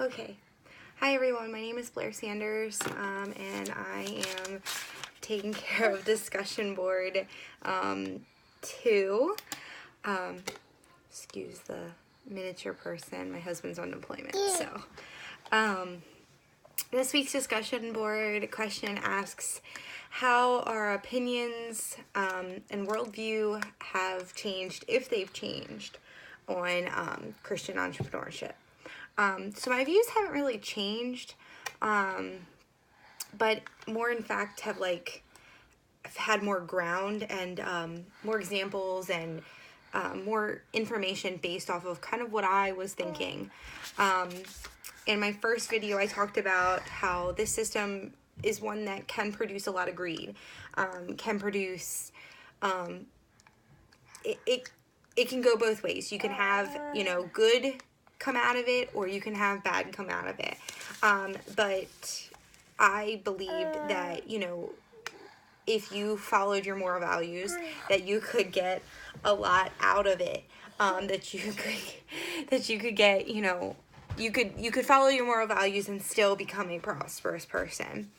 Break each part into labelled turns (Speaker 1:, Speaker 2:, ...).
Speaker 1: Okay. Hi everyone, my name is Blair Sanders, and I am taking care of discussion board 2. Excuse the miniature person, my husband's on deployment, so. This week's discussion board question asks how our opinions and worldview have changed, if they've changed, on Christian entrepreneurship. So my views haven't really changed, but more in fact have I've had more ground and more examples and more information based off of kind of what I was thinking. In my first video, I talked about how this system is one that can produce a lot of greed, can produce, it can go both ways. You can have, good come out of it, or you can have bad come out of it. But I believed that, if you followed your moral values, that you could get a lot out of it. That you could get, you could follow your moral values and still become a prosperous person.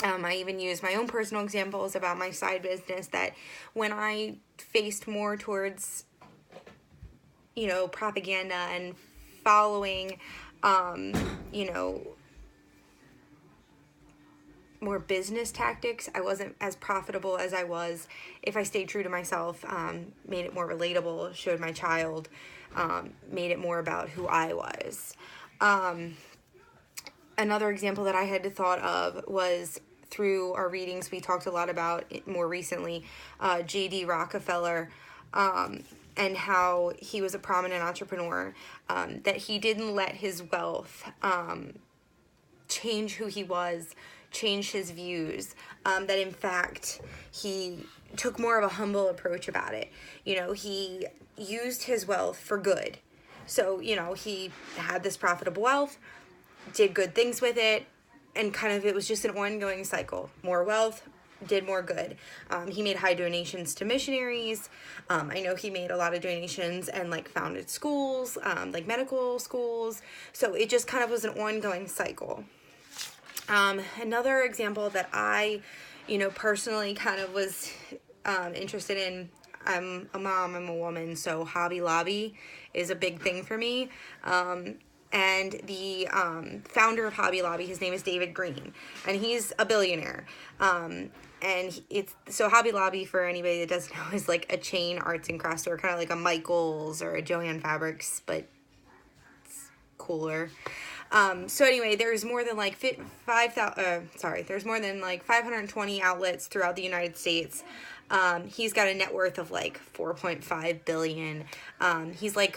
Speaker 1: I even used my own personal examples about my side business, that when I faced more towards, propaganda and following, more business tactics, I wasn't as profitable as I was if I stayed true to myself, made it more relatable, showed my child, made it more about who I was. Another example that I had thought of was through our readings. We talked a lot about it more recently, J.D. Rockefeller, and how he was a prominent entrepreneur, that he didn't let his wealth change who he was, change his views, that in fact he took more of a humble approach about it. He used his wealth for good. So, he had this profitable wealth, did good things with it, and kind of it was just an ongoing cycle. More wealth, did more good. He made high donations to missionaries. I know he made a lot of donations and founded schools, medical schools. So it just kind of was an ongoing cycle. Another example that I, personally kind of was interested in, I'm a mom, I'm a woman, so Hobby Lobby is a big thing for me. And the founder of Hobby Lobby, his name is David Green, and he's a billionaire. And so Hobby Lobby, for anybody that doesn't know, is like a chain arts and crafts store, kind of like a Michaels or a Joann Fabrics, but it's cooler. So anyway, there's more than there's more than 520 outlets throughout the United States. He's got a net worth of 4.5 billion. He's I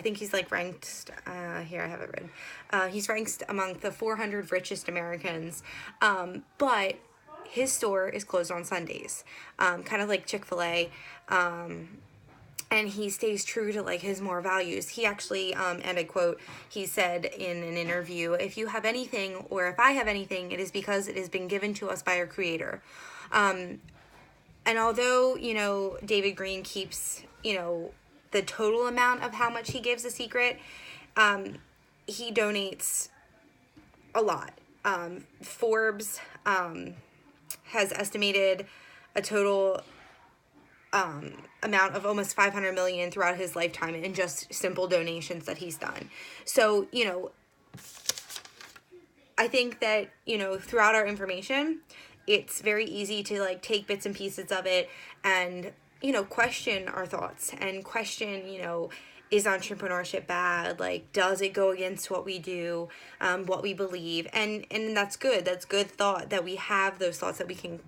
Speaker 1: think he's ranked, here I have it read. He's ranked among the 400 richest Americans. But his store is closed on Sundays, kind of like Chick-fil-A. And he stays true to his moral values. He actually, and I quote, he said in an interview, "If you have anything, or if I have anything, it is because it has been given to us by our Creator." And although, David Green keeps, the total amount of how much he gives a secret, he donates a lot. Forbes has estimated a total amount of almost 500 million throughout his lifetime in just simple donations that he's done. So, I think that, throughout our information, it's very easy to take bits and pieces of it and, question our thoughts and question, is entrepreneurship bad? Does it go against what we do, what we believe? And that's good. That's good thought, that we have those thoughts, that we can,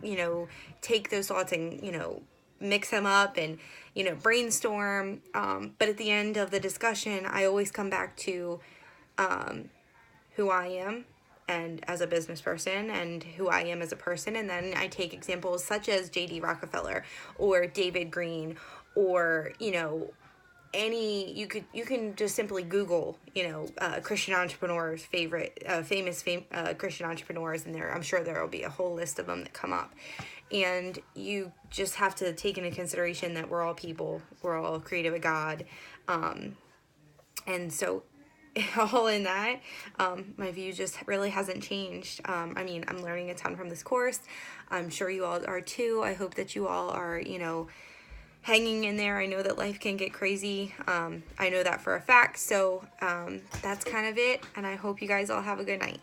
Speaker 1: take those thoughts and, mix them up and, brainstorm. But at the end of the discussion, I always come back to who I am and as a business person, and who I am as a person. And then I take examples such as J.D. Rockefeller or David Green, or, you can just simply Google, Christian entrepreneurs, famous Christian entrepreneurs, and I'm sure there will be a whole list of them that come up. And you just have to take into consideration that we're all people, we're all created by God. And so all in that, my view just really hasn't changed. I mean, I'm learning a ton from this course. I'm sure you all are too. I hope that you all are, you know, hanging in there. I know that life can get crazy. I know that for a fact. So that's kind of it. And I hope you guys all have a good night.